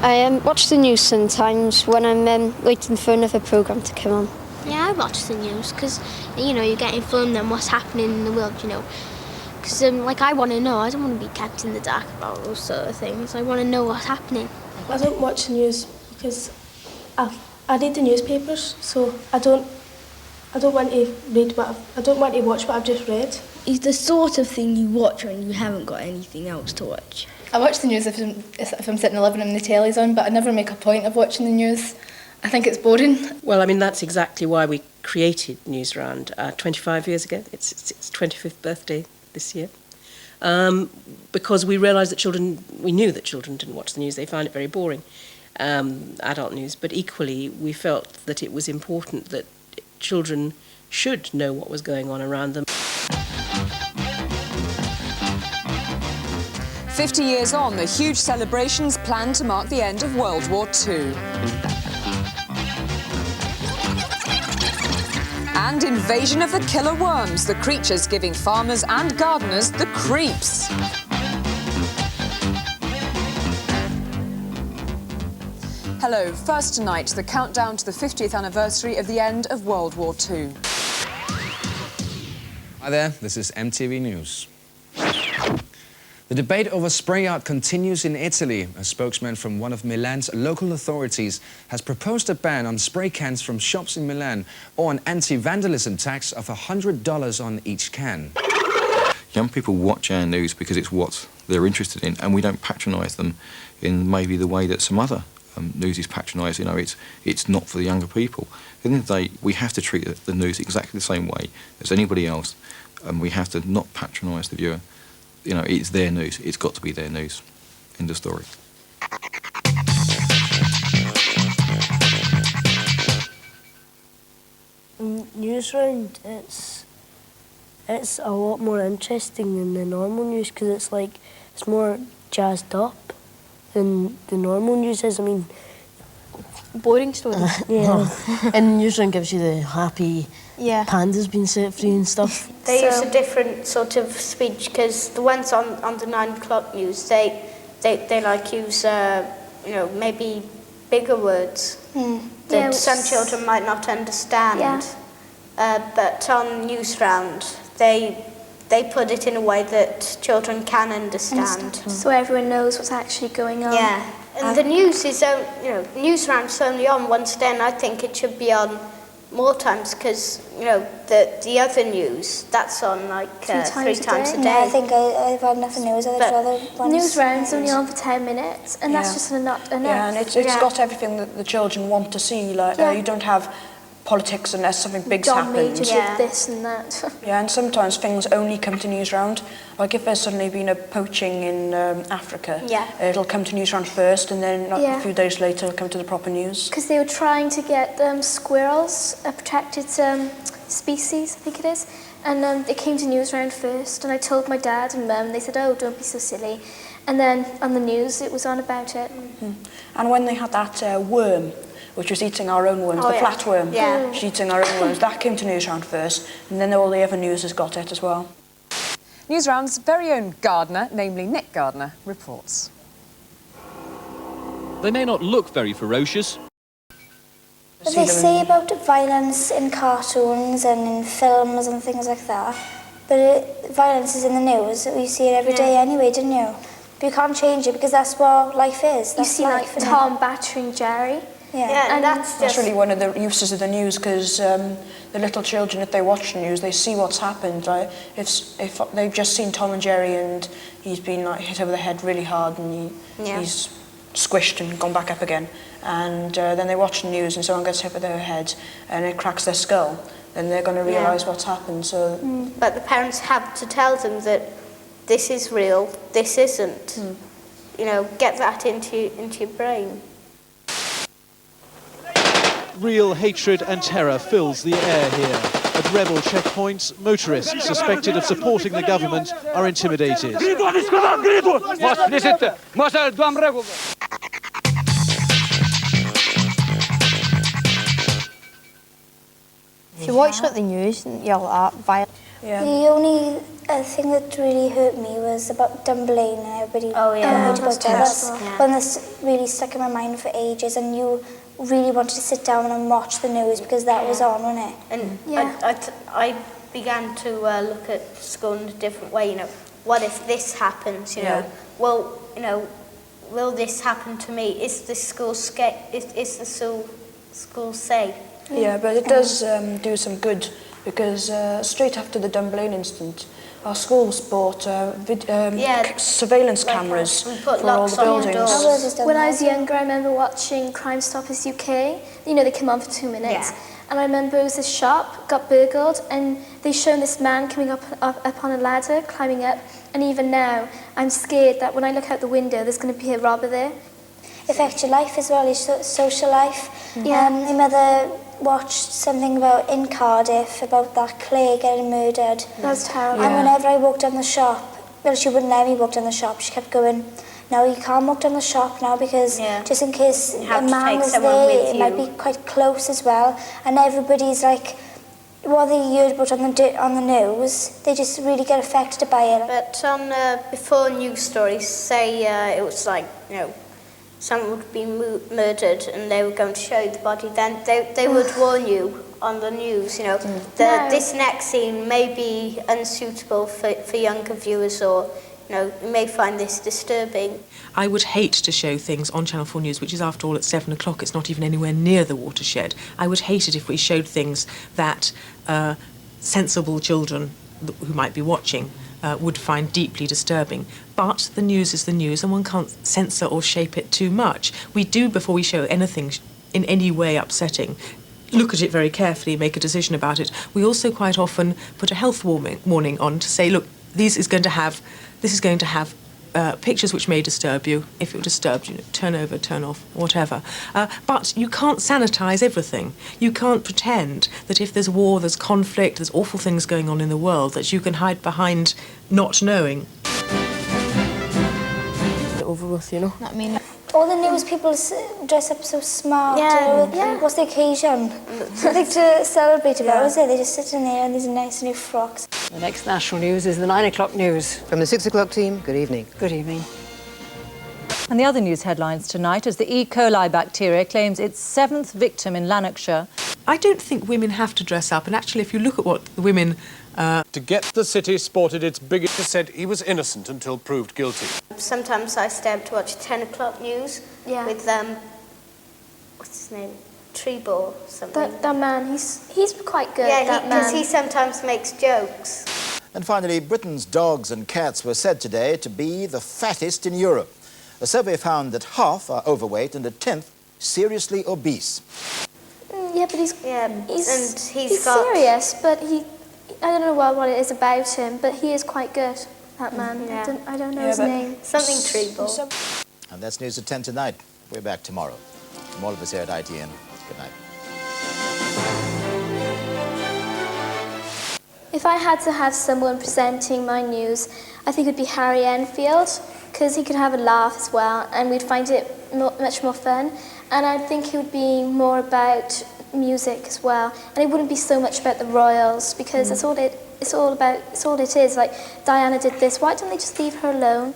I watch the news sometimes when I'm waiting for another programme to come on. Yeah, I watch the news because, you know, you get informed on what's happening in the world, you know. Because, I want to know. I don't want to be kept in the dark about those sort of things. I want to know what's happening. I don't watch the news because I read the newspapers, so I don't want to watch what I've just read. It's the sort of thing you watch when you haven't got anything else to watch. I watch the news if I'm sitting in the living room and the telly's on, but I never make a point of watching the news. I think it's boring. Well, I mean, that's exactly why we created Newsround 25 years ago. It's its 25th birthday this year. Because we realised that we knew that children didn't watch the news. They found it very boring, adult news. But equally, we felt that it was important that children should know what was going on around them. 50 years on, the huge celebrations planned to mark the end of World War II. And invasion of the killer worms, the creatures giving farmers and gardeners the creeps. Hello, first tonight, the countdown to the 50th anniversary of the end of World War II. Hi there, this is MTV News. The debate over spray art continues in Italy. A spokesman from one of Milan's local authorities has proposed a ban on spray cans from shops in Milan or an anti-vandalism tax of $100 on each can. Young people watch our news because it's what they're interested in, and we don't patronise them in maybe the way that some other news is patronised. You know, it's not for the younger people. At the end of the day, we have to treat the news exactly the same way as anybody else, and we have to not patronise the viewer. You know, it's their news. It's got to be their news. End of story. Newsround, it's a lot more interesting than the normal news because it's more jazzed up than the normal news is. I mean, boring stories. Yeah. And Newsround gives you the happy pandas being set free and stuff. They use a different sort of speech because the ones on the 9 o'clock news, they use maybe bigger words that some children might not understand. Yeah. But on Newsround, they put it in a way that children can understand. So everyone knows what's actually going on. Yeah. And the news is, Newsround's only on once a day, and I think it should be on more times because, the other news, that's on three times a day. Yeah, I think I've had enough of news. Newsround's only on for 10 minutes, and that's just not enough. Yeah, and it's got everything that the children want to see. You don't have politics unless something big's happened. With this and that. Yeah, and sometimes things only come to Newsround. Like if there's suddenly been a poaching in Africa, it'll come to Newsround first, and then a few days later it'll come to the proper news. Because they were trying to get squirrels, a protected species, I think it is, and it came to Newsround first, and I told my dad and mum, they said, oh, don't be so silly. And then on the news it was on about it. Mm-hmm. And when they had that worm, which was eating our own worms, the flatworm, which eating our own worms. That came to Newsround first, and then all the other news has got it as well. Newsround's very own gardener, namely Nick Gardner, reports. They may not look very ferocious. But they say about violence in cartoons and in films and things like that, but violence is in the news. We see it every day anyway, don't you? But you can't change it because that's what life is. You see Tom battering Jerry. Yeah, and that's really one of the uses of the news because the little children, if they watch the news, they see what's happened. Right? If they've just seen Tom and Jerry and he's been hit over the head really hard and he's squished and gone back up again, and then they watch the news and someone gets hit with their head and it cracks their skull, then they're going to realise what's happened. So, but the parents have to tell them that this is real, this isn't. Get that into your brain. Real hatred and terror fills the air here. At rebel checkpoints, motorists suspected of supporting the government are intimidated. If you watch like the news and you're like violent. Yeah. The only thing that really hurt me was about Dunblane and everybody. Oh yeah, that's one that's really stuck in my mind for ages, and you really wanted to sit down and watch the news because that was on, wasn't it? And I began to look at school in a different way. You know, what if this happens? You know, well, you know, will this happen to me? Is the school is the school safe? Yeah, but it does do some good because straight after the Dunblane incident, our schools bought surveillance cameras for all the buildings. When I was younger, I remember watching Crime Stoppers UK. You know, they come on for 2 minutes. And I remember it was this shop got burgled, and they shown this man coming up on a ladder, climbing up. And even now, I'm scared that when I look out the window, there's going to be a robber there. It affects your life as well, your social life. Yeah. My mother watched something about in Cardiff about that Claire getting murdered. That was terrible. And whenever I walked down the shop, well, she wouldn't let me walk down the shop. She kept going, no, you can't walk down the shop now because just in case a man was there, it might be quite close as well. And everybody's like, what they heard about on the news, they just really get affected by it. But on before news stories, say it was like, you know, someone would be murdered and they were going to show you the body, then they would warn you on the news, you know, this next scene may be unsuitable for younger viewers, or, you know, you may find this disturbing. I would hate to show things on Channel 4 News, which is after all at 7 o'clock, it's not even anywhere near the watershed. I would hate it if we showed things that sensible children who might be watching would find deeply disturbing. But the news is the news, and one can't censor or shape it too much. We do, before we show anything in any way upsetting, look at it very carefully, make a decision about it. We also quite often put a health warning on to say, look, this is going to have pictures which may disturb you. If you're disturbed, you know, turn over, turn off, whatever. But you can't sanitise everything. You can't pretend that if there's war, there's conflict, there's awful things going on in the world, that you can hide behind not knowing. Over with, you know. I mean, all the news people dress up so smart. What's the occasion? Something to celebrate about, is it? They just sit in there in these nice new frocks. The next national news is the 9 o'clock news. From the 6 o'clock team, good evening. Good evening. And the other news headlines tonight as the E. coli bacteria claims its 7th victim in Lanarkshire. I don't think women have to dress up, and actually if you look at what the women... To get the city sported its biggest, said he was innocent until proved guilty. Sometimes I stay up to watch 10 o'clock news with, what's his name? Treble or something. That man, he's quite good. Yeah, because he sometimes makes jokes. And finally, Britain's dogs and cats were said today to be the fattest in Europe. A survey found that half are overweight and a tenth seriously obese. Yeah, but he's serious, but I don't know what it is about him, but he is quite good, that man. I don't know his name. Something Treble. And that's news at 10 tonight. We're back tomorrow. From all of us here at ITN, good night. If I had to have someone presenting my news, I think it would be Harry Enfield, because he could have a laugh as well, and we'd find it much more fun. And I think it would be more about music as well, and it wouldn't be so much about the royals, because it's all it is. Like, Diana did this, why don't they just leave her alone?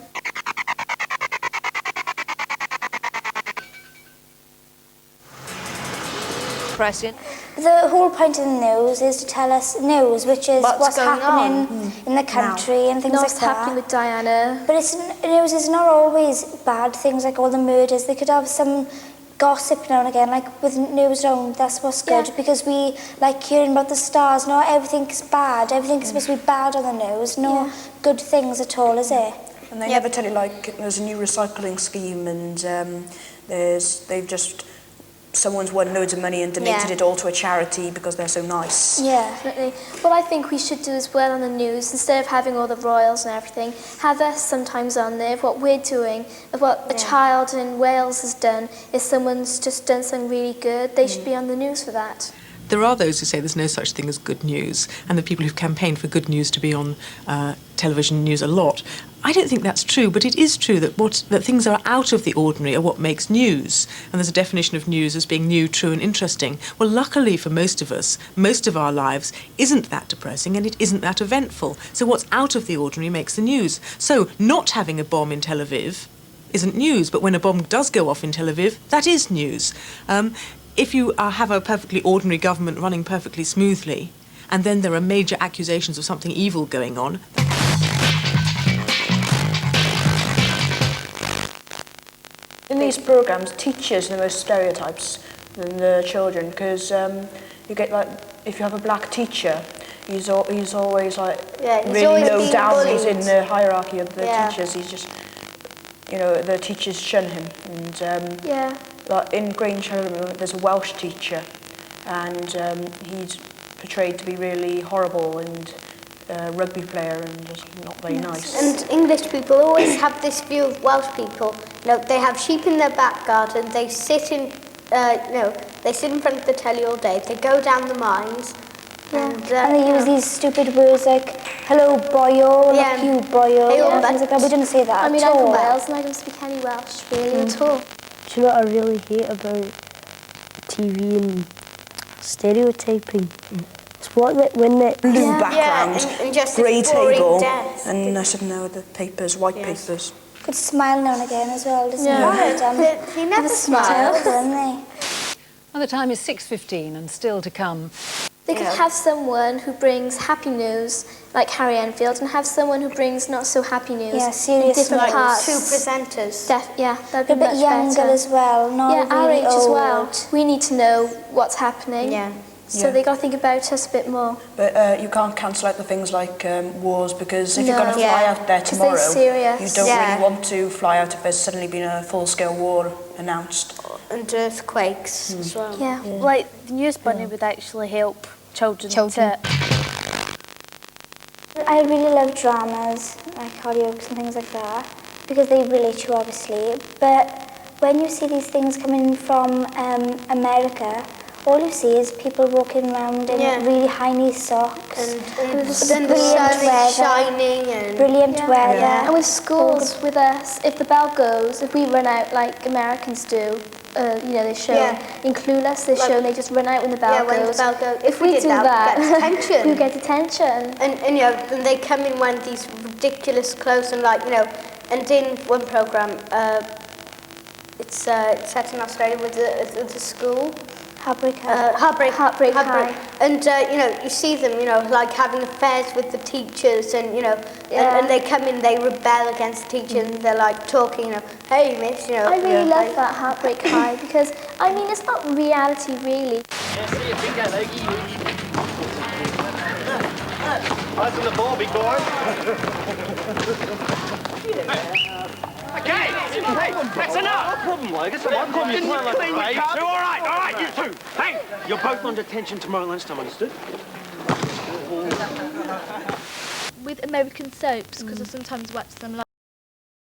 President. The whole point of the news is to tell us news, which is what's happening in the country and things like that. What's happening with Diana. But news is not always bad things, like all the murders. They could have some gossip now and again, like with Newsround. That's what's good, because we like hearing about the stars. Not everything's bad. Everything's supposed to be bad on the news. No good things at all, is it? And they never tell you, like, there's a new recycling scheme, and someone's won loads of money and donated it all to a charity because they're so nice. Yeah, definitely. What I think we should do as well on the news, instead of having all the royals and everything, have us sometimes on there of what we're doing, of what a child in Wales has done. If someone's just done something really good, they should be on the news for that. There are those who say there's no such thing as good news, and the people who've campaigned for good news to be on television news a lot. I don't think that's true, but it is true that that things are out of the ordinary are what makes news. And there's a definition of news as being new, true and interesting. Well, luckily for most of us, most of our lives isn't that depressing and it isn't that eventful. So what's out of the ordinary makes the news. So not having a bomb in Tel Aviv isn't news, but when a bomb does go off in Tel Aviv, that is news. If you have a perfectly ordinary government running perfectly smoothly, and then there are major accusations of something evil going on. In these programmes, teachers are the most stereotypes than the children, because you get like, if you have a black teacher, he's always like really low down. He's in the hierarchy of the teachers. He's just, you know, the teachers shun him. And like in Grange Home, there's a Welsh teacher, and he's portrayed to be really horrible and rugby player and just not very nice. And English people always have this view of Welsh people. You know, they have sheep in their back garden. They sit in, they sit in front of the telly all day. They go down the mines. And they use these stupid words like "hello, boyo," like "you, boyo," and things like that. We didn't say that. I mean, I'm from Wales and I don't speak any Welsh really at all. Do you know what I really hate about TV and stereotyping? It's when the blue background, and just grey table, desk. and sitting there with the papers, white papers. Could smile now and again as well, doesn't he? He never smiles, doesn't he? Well, the time is 6:15 and still to come. They could have someone who brings happy news, like Harry Enfield, and have someone who brings not so happy news. Yeah, serious different news. parts. Two presenters. That'd be a bit much younger better. as well, not our really age as well. old. We need to know what's happening. Yeah. So they got to think about us a bit more. But you can't cancel out the things like wars, because if you're going to fly out there 'Cause tomorrow, they're serious. you don't really want to fly out if there's suddenly been a full-scale war announced. And earthquakes as well. Yeah, like the news bunny would actually help children. To... I really love dramas, like audiobooks and things like that, because they relate to you, obviously. But when you see these things coming from America, all you see is people walking around in really high-knee socks. And with then the sun is shining and brilliant weather. And with schools, with us, if the bell goes, if we run out like Americans do, they show in Clueless, they show they just run out when the bell goes. When the bell goes. If we did do that, that, we get detention. we get detention. And and they come in wearing these ridiculous clothes and and in one programme, it's set in Australia with the school. Heartbreak High. Heartbreak High. And you see them, like having affairs with the teachers, and and they come in, they rebel against the teachers, and they're like talking, hey miss, I really love that Heartbreak High, because I mean it's not reality really. Eyes on the ball, big boy. Okay, hey, that's enough. No problem, Logan. No problem. You're smiling like a babe. All right, you two. Hey, you're both on detention tomorrow lunchtime, understood? With American soaps, because I sometimes watch them.